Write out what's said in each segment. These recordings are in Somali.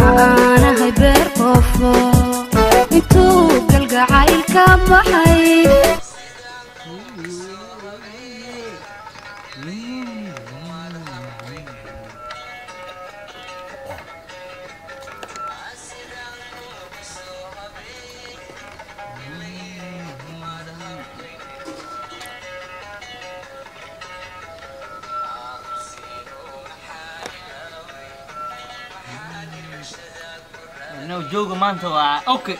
أنا هيبر قفا انتو قلقا عيلك بحي إنه جوجو ما أنت أوكي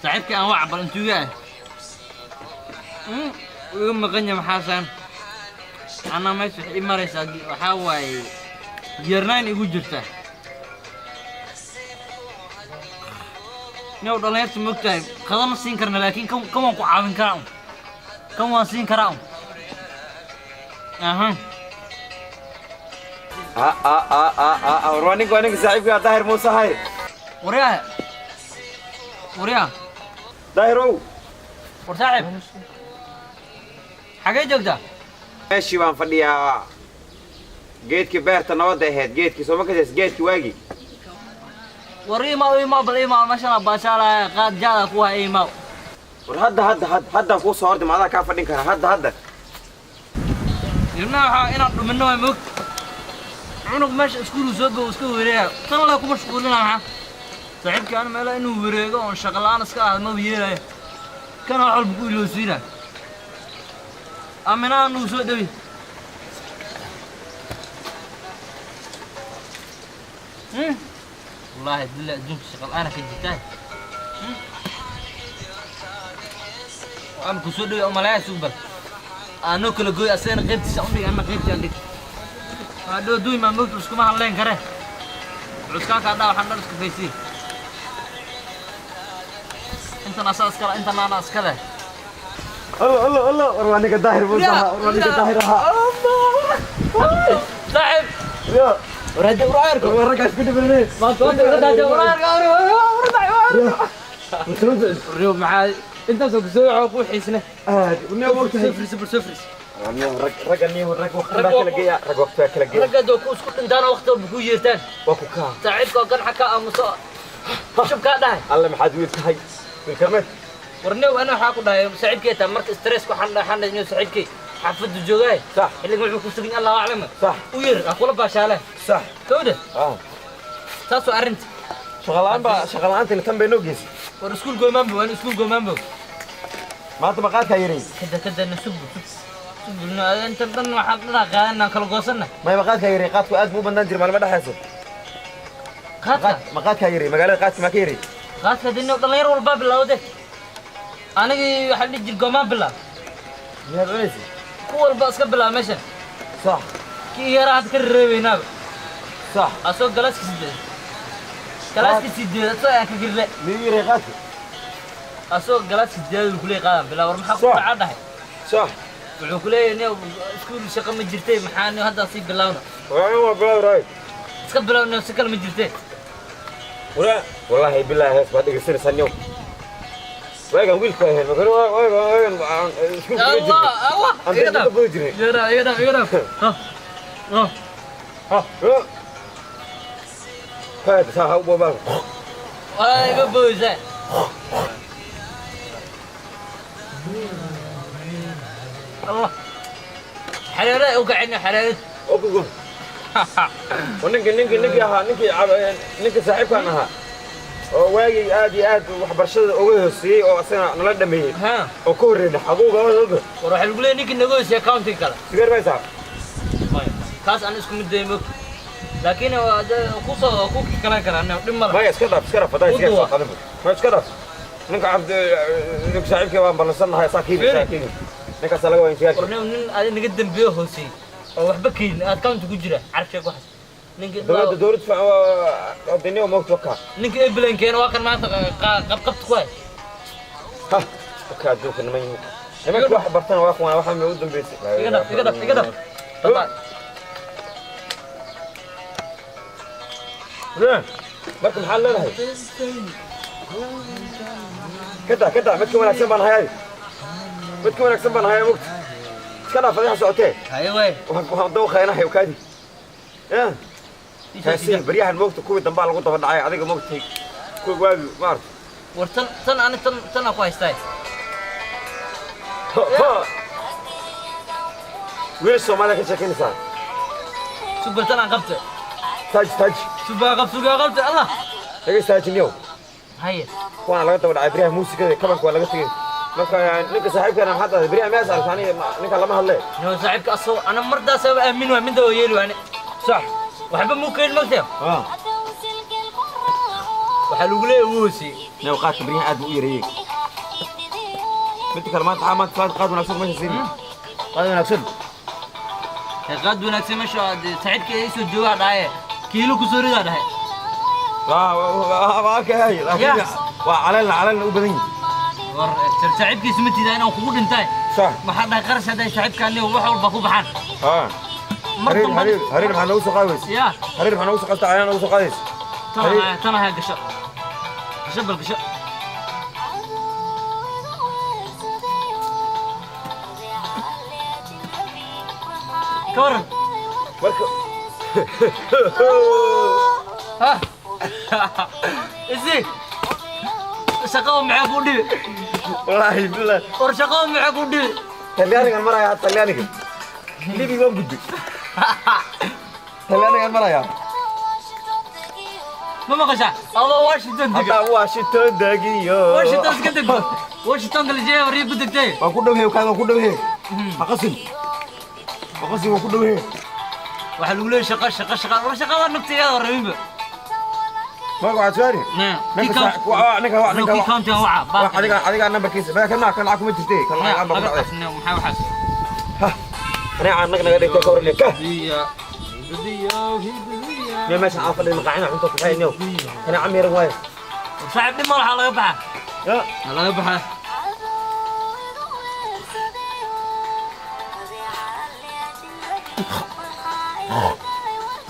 صاحبك أنا وعبر أنتو جاي ويوم ما غني محاسن أنا ما يسوي إمارس وحاول جيرناني وجرته نو دولار مكتئب خدنا سين كرنا لكن كم قاعدين كرام كم سين كرام أها وراني صاحبك يا طاهر موسى هاي وريا طاهرو ورصاحب حاجة جوجة ماشي بان فديا جيتك بيرتا نوده هاد جيتك سو ما كدس جيتك واجي وريما بالإيما ما شاء الله باشا قاد جالك هو إيما هدا كو صورت ما هذا كان فدين كان هدا يمنا إنا منه مك عنق ماشي سكول زوج وسكول وريا كان الله كم مشغولين معه صاحبك أنا ما لا إنه وريا ونشغلان اسكال ما بيجي كان أحل بقول له سينا أمينا نوسو دوي والله بالله جنب شغل أنا في الجتاي أنا كسود دوي أملاء سوبر أنا كل جوي أصلا غيرت سأمي أنا غيرت عندك هذا دوي ما ممكن بس كم هاللين كره بس كان كذا وحنا نسك فيسي أنت ناسا أسكال أنت ما ناس كذا الله وراني كداهر موسى وراني كداهر ها صاحب يا ورجع وراك ورجع كده بالليل ما تقول رجع وراك اليوم معاي انت سوي عقول حسنه وني وقت صفر رجعني وقت كلا وقت كلا رجع دوكوس كنت انت انا وقت بكو يرتان وكو كان صاحبك كان حكى امسو شوف كده الله محدود هاي بالكرمات ورني وانا حاكو داي صاحبك تا مرك ستريس كو حنا انه صاحبك حفظ جوجاي صح اللي ما ku sugin الله اعلم صح وير اقول باشاله صح كوده تاسو ارنت شغلان تن تم بينو جيس ور سكول جومامبو وانا سكول جومامبو ما انت بقات هيري كده نسب سبنا انت بدنا واحد قاعدنا كل قوسنا ما بقات هيري قاتكو اد مو بندان جير ما دحيسو قات ما قات هيري مقاله قات ما كيري قات كدينا دلير والباب لاوده انا waxa dhig gomaan bila يا بنيسي كل باس قبل مشى صح كي يراد كريبينا صح اسو جلاس كسيده اسو كغير مي ريقات اسو جلاس كسيده كلي قام بلا ور maxaa ku dhacay صح wuxuu kuleeyay inuu iskuul shaqo ma jirtay maxaan hadda si bilawna waa bilaw raay iska bilawna si kale ma jirtay ولا والله بالله هيك بعد يصير سنيو واقع ويلك هنا مكان واقع شوف الله الله انت بوجري يلا ها هذا صح بابا اي بوزه الله حراره وقعنا حراره اوكو ونك صاحبك انا واجي aad waxbarashada uga hoosiyay oo asana nala dhameeyay oo ku horeeyay xaquuqa wada waxa lagu leeyahay ninka naga hoosiyay accounting kala sigar bay saar kaas aan isku mid deemo laakiin ku soo ku kala karana dhimar ma iska dhaaf faday iska qadan ma iska dhaaf ninka abd ninka saaxiibkay waan balanahay saakiin ninka salaga waan siyaad warna nin aad naga dambiyo hoosiyay oo waxba keen account ku jira arshaq wax ninka دورت الدنيا وموت وكا ninka eblen keen waa kan maanta qabqabta ku hay ha ka duuka niman niman wax bartan waa kuwan waxa ma u dambeysay iga dab طبعا لا marka maxaa leedahay kada midka wanaagsan baan hayay midka wanaagsan baan hayay waqti iska dhaaf fadhiya socotee haye way waxaan dooqaynahay kaadi هسي بريها الموت كوي دنبال لو دبا دحاي adiga moogtay كوي واغي مارت ورتن تن انا تن اكو هايستاي وين الصومالي كشكينسا سوبر تن قبته تاج سوبر قبته الله ايش تاج اليوم هيا وانا laga daba dhacay bariyaha muusikada kabanka waa laga tagay marka ninka saaxiibkana hadda bariyaha ma asal thani ninka lama hadlay yo saaxiibka asoo ana mardaa sabab aamin waa minda yeeli waani صح waxba muu keen magtay waxa lagu leeyahay wuusi neew qaadka bariyaha aad u yareeyay mid kale maanta xamaad qaad wanaagsan meesha siin qaad wanaagsan qaad wanaagsan meesha saaxiibka ay soo jooga dhaaye kiilo ku soo ridaa dhahay waa kahay laakiin waa calaalna u badan yihiin war saaxiibkiisu ma tidaa inaan kugu dhintay صح maxaa dhahay qarash haday saaxiibkaani wax walba ku baxaan هرير محنا وسو قاوس يا هرير محنا وسو قلت عيانا وسو قايس ترى هاي قشة بالقشة كورن ها ازاي شقاوم معاك ودي والله بالله ورشقاوم معاك ودي تليانك المرة يا تليانك ليبي ما بدي تليانك المرة يا ما قشع الله واشنطن دقيقة هذا واشنطن دقيقة واشنطن سكتك واشنطن اللي جاي وريب بدك تاي وكله هي وكذا وكله هي أقسم وكله هي waxaa lagu leeyahay shaqada naftigeeda horreeyba ما قاعد ساري نعم نك كاونتي waca adiga numberkiisa baa kana kan lacag kuma jirtay kan lacag aan baqay maxaa waxaas ana aan naga dhigtay ka horle ka diya ما ماشي عافل المقاعين عمتك في عيني انا عمي روايه صاحب ما راح laga baxa laga baxa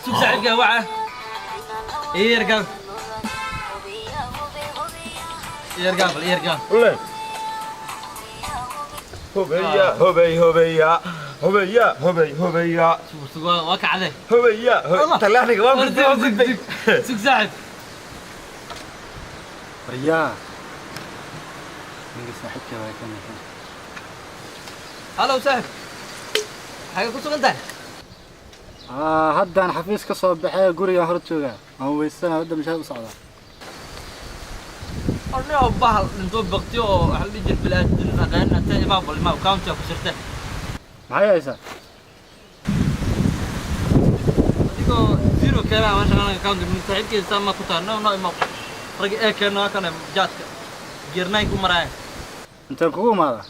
شوف ساعد قهوة يرقم ولا هوبيا شوف واقع عليه هوبيا طلعني قوام سوق ساعد ريا من صاحبك يا كان هلا وسهلا حاجة كنت انت هدان حفيز كسب بحياة قرية هرتشوجا هو السنة هدا مش هيصعد أنا أبغى نطلب بقتيو هل بيجي البلاد غيرنا تاني ما بقول ما كاونتي وخسرته معايا يا إسا ديكو زيرو كلام عشان أنا كاونتي من تعب كذا سام ما كنت أنا ما رجع كنا كنا جات جيرناي كمراي أنت كوم هذا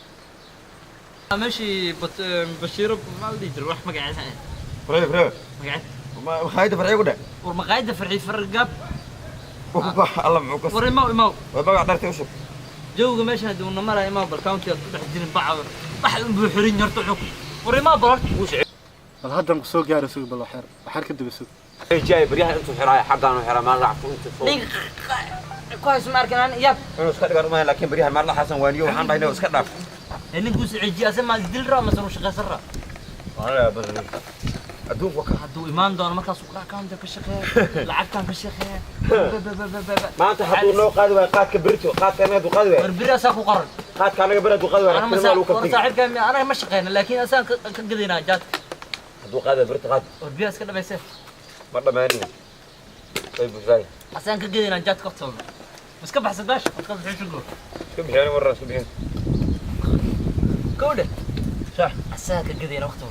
ماشي بشير ما ادري تروح مقعد فريق مقعد ما خايد فريق ولا والمقاعد فرعي فرقاب الله معك وريمو وبقى قدرت وشوف جوجا ماشي هذا ونمر ما بالكاونتي تحدين بعض واحد بحرين يرتعوك وريما برك وش هدان سوق جاري سوق بالحر بحر كده بسوق جاي بريها انتم حراي حقان وحرا ما لعبوا انت كويس ماركن انا ياب انو اسك دغرمه لكن بريها ما حسن وانيو waxaan dhahay iska dhaaf اللي نقول عجي اسمع دل را مثلا شقه سره والله بر ادوق وكا haduu imaan doono markaas uu kaanta ka shaqeeyo lacagtan ka shaqeeyo ما انت حدو نو قاد way qaadka birto qaadka anaga qaad way barbira saa ku qoran qaadka anaga birto qaad way ana ma saaxiibka ana ma shaqeeyna laakiin asaan ka gadina jaad haduu qaad birto qaad barbira iska dhameysay ma dhamaani ay bujay asaan ka gadina jaad ka qabto iska baxsadash iska bixisho iska bixiyaan warra iska bixiyaan كوده صح عساك قدي وقته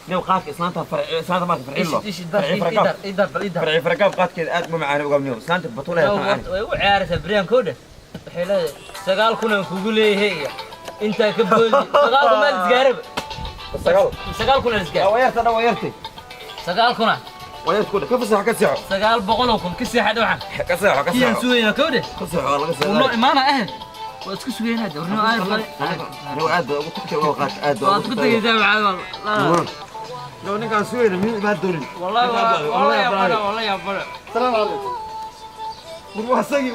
نو قاك اسلانتا اسلانتا ما فرعي له يدر فرعي فرقاب قاك كذا اد مو معانا وقامنيو اسلانتا بطوله معانا وعارف بريان كوده حيله سقال كنا كوغو ليه انت كبودي سقال ما تسقارب سقال كنا نسقارب ويرت انا ويرتي سقال كنا ويرت كوده كيف صح كسيحو سقال بقولكم كسيحه دوحه كسيحو كيان سوينا كوده كسيحو والله كسيحو والله ما انا اهل واسكو سوين هذا ورنو عارف لو عاد قلت لك وقت عاد قلت لك يا والله لو نكان سوين مين ما دورين والله يا بلا والله يا بلا السلام عليكم والواسقي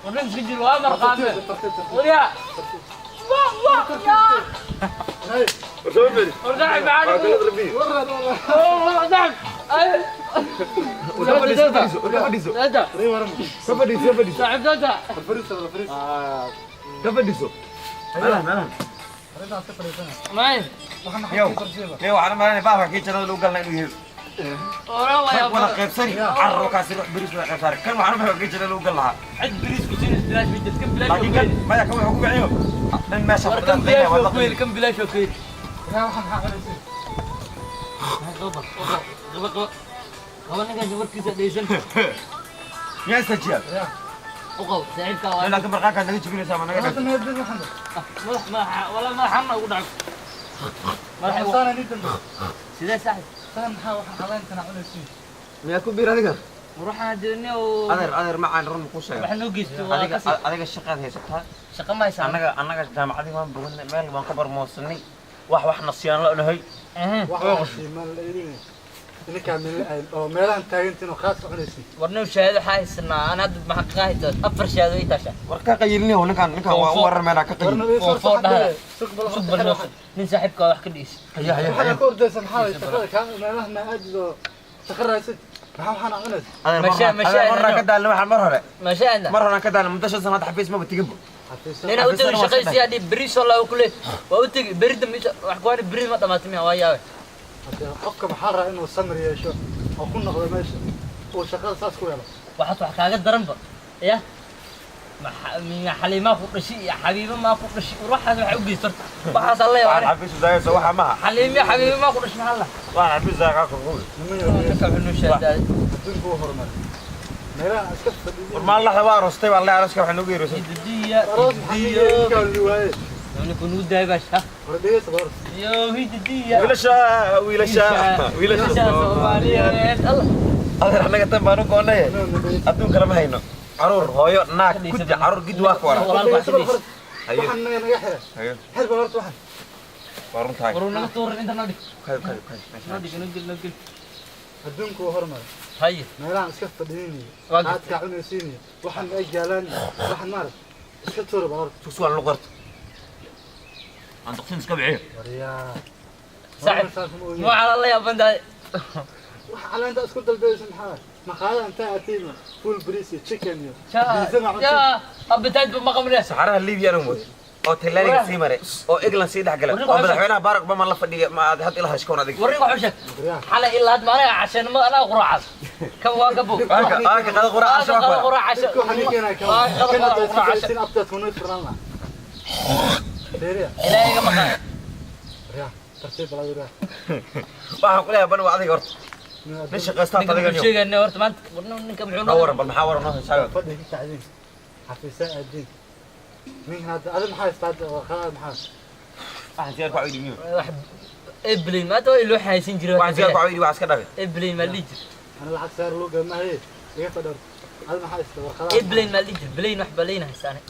ورنس سجل وامر قامه ويا وسوي ورجع معانا قلت ربي والله نعم وكفديسو هذا كفديسو صاحب هذا كفديسو انا معي يو انا ما بابا كي جرى لو قالنا انه ولا قيب سري عرو كاسي روح بريس ولا قيب سري كان waxaan ma ka jira loo gal lahaa عد بريس كوسين بلاش بيت كم بلاش laakiin kan maya kan wuxuu ku biciyo dhan meesha كم بلاش وكيل كم بلاش وكيل هو انا قاعد اوركي ديسن يا سجل وقو سعيد كاوي laakiin markaa naga jibinaysa ma naga ما ولا ما حنا ودعك سيده صاحب miyaa ku biir adiga وروح عندنا adeer macaan run ku sheegay waxaan u geystay adiga shaqaad haysataa shaqo ma haysan annaga jaamacadii waan bognay meel waan ka barmoosnay wax nasiyaan la dhahay meelaan taagantiin oo khaas cunaysi warna shahaado haysana ana hadda ma xaqaayto afar shahaado ay taasha war ka qayilni oo ninkan waa u warar meelaa ka qayil nin saaxiibka wax ka dhiis waxaa ka ordaysan maxaa shaqada ka meelaha ma aadido shaqaraysid maxaa cunaysid marna ka daalna waxaan ما شاءنا marna ka daalna muddo 5 sano xafiis ma batigan لأن أنت شقي هذه بريس والله وكله وأنت بريد مش وحكواني بريد ما تماتي مياه وياه qofka maxaa raa inuu samir yeesho oo ku noqdo meesha oo shaqada saas ku yeelo waxaad wax kaaga daran ba ya من حليمة فوق شيء يا حبيبي ما فوق شيء وروح هذا waxa u geystar waxaas alla yaa xafiis daayso waxa ma حليم يا حبيبي ما فوق شيء الله waa xafiis daaqa ku qul ka xunu shaada adduunku waa horumar meelaha iska fadhiyo war ma la xawaa roostay wallahi araska waxa nagu yeerisay diya diyo liwaaye يعني كنو دايباش ها wardiyay sabar يو هي diya wiilasha Soomaaliyeed Allah adeer anaga tan baan u goonay adduun kala ma hayno caruur hooyo naag gudi caruur gid waa ku wara waxaan naga xira xirba horta waxaan waruntaay waruna toor inta nadi kay nadi adduunku waa horumar hay meelaha iska fadhiyo Waagid. aad ka cunaysiin waxaan ay jaalaan waxaan maar iska tuuro bal suuq la qorto aan taqsin iska biciyo wariyaa صعب مو على الله يا بنداي waxa calaanta isku dalbaysan maxaa maqaada inta aatiina full breeze chicken iyo يا ابتعد بمقام saxaraha liibiya anu mooy oo talaaliga sii maray oo eglan sii dhax galay oo madaxweynaha barak ba ma la fadhiyo ma aad had ilaha iskoon adig وريك وحشك حلا الا هاد ما انا عشان ما انا قرعه كم واقبو aka qada qura asha waa قرعه عشان ku xaniikeena ka kana update kuna firnaa deeriya الهي ما قال ya tartiib bala yira waxaan ku leeyahay ban waa adiga horta nin shaqaysta adiga نقول شيء انه ورت ما انت ninka muxuu noo waran bal maxaa waran noo shaqo fadhi ka tacdiin xafiisa aadin min hada adin maxaa istaad khalad maxaa waxaan siyaar ku caydiyo ابلين ما تو لو حايسين جيرو waxaan siyaar ku caydiyo wax iska dhafay ابلين ما ليج ana lacag saar loo gamahay iga fadhar adin maxaa istaad khalad ابلين ما ليج بلين wax balina haysane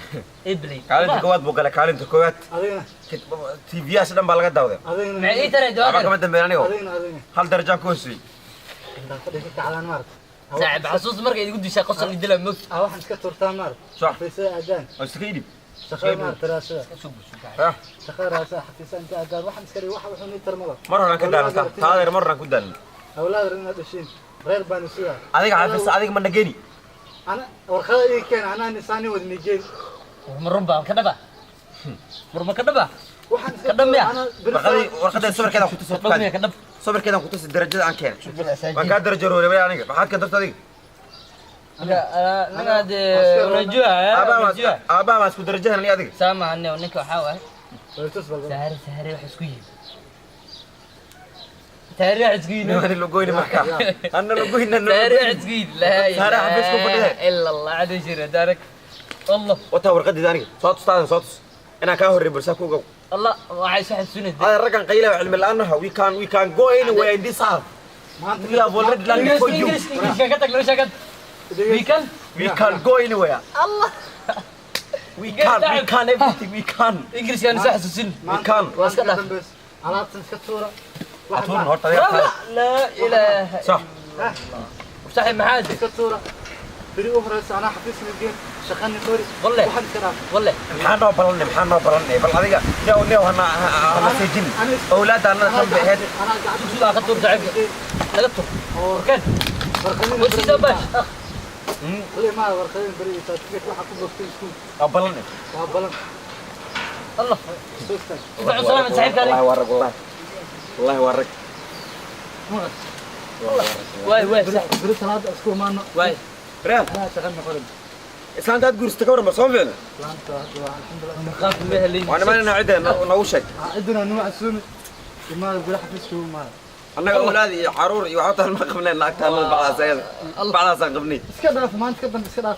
ابلين kaalinta koowaad buu galay kaalinta koowaad adigana tvs dhan baa laga dawday adigana ما اي ترى waxba دواك kama dambeyn anigo adigana hal darajaan ku hoosay inta fadhi ka tacdaan maar صعب حسوس markay igu dishay qosol idila moog waxaan iska turtaa maar صح. xafiisa aadaan oo iska idib shaqada maar taraasada ah shaqada raasa xafiisa inta aadaan waxaan iska waxa wuxuu ni tarmada mar horaan ka daalanta taadeer mar horaan ku daalin awlaad rin dhashin reer baan isuga adiga xafiis adiga ma nageni ana warqada ii keen ana nisaani wadni geen marun baan ka dhaba marun ka dhaba waxaan iska Kadam ya? ana warqada sawirkeeda ku tusay dhagmiya ka dhab sawirkeeda ku tusay darajada aan keenay waan ka darajo roobay aniga maxaad ka dartay انا هذا رجوع رجوع aba ma isku darajahan ani adiga سامع عني ونك وحاول waytus bal سهري wax isku yiin سهري wax isku yiin ani loo goyn marka anna loo goyn سهري wax isku yiin لا سهري حبسكم فديه. الا الله عاد يشير دارك الله wata warqadii aniga soo tustaan soo tus ina ka horreey balsa ku gow الله waxay sax sunnah hada raggan qayla cilmi la'aanaha we can go anywhere in this house maanta we have already learned for you English ka tag loo sheegad we can go anywhere الله we can everything we can English kan sax sunnah kan. واسكت alaabtan iska tuura atun horta adiga لا اله صح صحيح محاد iska tuura biri u horeysa ana xafiis ma geen shaqani qori Walle. waxaan ka dhaaf walle maxaan noo balanay bal adiga neew hana seejin awlaadda anna kan baxeed ana gacanta suuqa ka tur saaxiibka laga tur warkan warqadii wasiida bash wali ma warqadii bari taadkiis waxa ku bogtay isku balanay waa balan الله soostan دفع سلام ساحبك والله عليك ورق والله ورق واي bari salaad isku maano واي بريان ana shaqani qori إسلام تاد قرص تكبر ما صوم فين laanta alxamdulillah خاف بها اللي وأنا ما لنا عدة نوشك عندنا نوع سومي ما بلا حفيز شو ما أنا أولادي عرور يعطى المقبل لنا أكثر من بعض زي بعض ساقبني اسكت داف ما انت كبن اسكت داف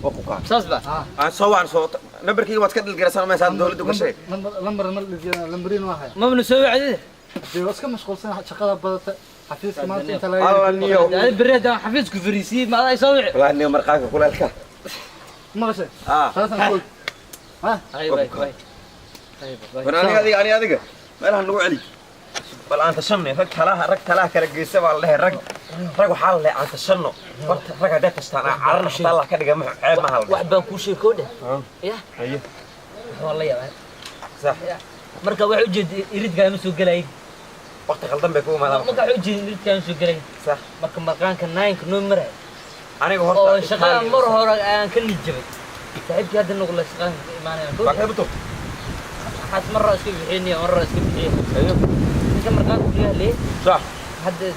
وقوقا ساسبة أنا عن صوت نبركي واتكد الجرسان ما يساعد دولة وكشيء لمبرين واحد ما بنسوي عدد دي اسكت مشغول سنه شقه بدت حفيز ما انت الله لا نيو هذا بريد حفيزك فريسي ما يسوي والله إني مرقاك كل هالك ما شيء آه خلاص نقول ها هاي واي واي أنا هذه ما لها نروح علي بل أنت شمني رك تلاها كرجيسة والله رك وحال لا أنت شنو رك هذا تستانا عرنا طلع كده جمع عيب ما هلا واحد بان كل شيء كوده يا أيه والله يا صح marka wax u jeed irid kaan soo galay وقت غلطان بيكون ما marka wax u jeed irid kaan soo galay صح marka markaanka 9 noo maray أنا oo قهرت shaqada mar hore aan ka nijabay saaxiibkii hadda nagu la shaqaan imaanayaan بعد بتو حاس مرة اسكت بحيني مرة اسكت بحيني ايوه كم مرة كان فيها ليه؟ صح حد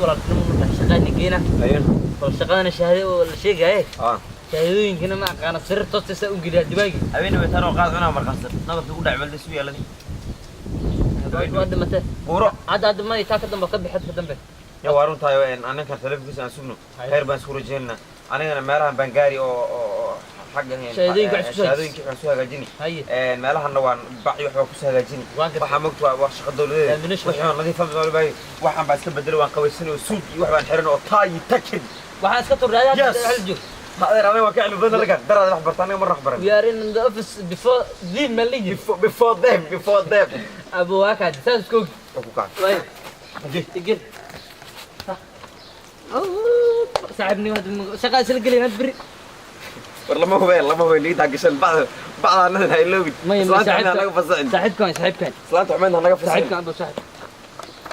ولا كنا شغالين جينا أيه ولا شغالنا شهادة ولا شيء جاي شهادين كنا ما كان سر توست وجري دباجي أبينا بيتنا وقاعد أنا مرقصر نقدر تقول عمل دسوي الذي واد متى ورا عاد ما يتاكد دم بكب حد دم بك يا وارون تايو أنا كان تلفزيون أنا سبنو خير بس خروج جينا أنا مالها بنجاري أو حق هنا شهادين قاعد شهادين قاعد سوها جيني هي مالها نوان باعي وحنا كسوها جيني waxaa magtu waa shaqo dawladeed waxaan nadiif ah bay waxaan baa iska bedel waan qabaysan oo suud iyo wax baan xiran oo taay takin waxaan iska turaadaa hal joog hada ana waa ka cilmi badan laga darada wax bartaan ma rax baran we are in the office before the manager before them abu wakad saas ku ku ka way تجي صاحبني هذا شغال سلقلي بري لما هو اللي تاقشن بعض انا هاي لوجد ما يمشي صاحبك صاحبك صلاة عمان انا قفص صاحبك ابو صاحب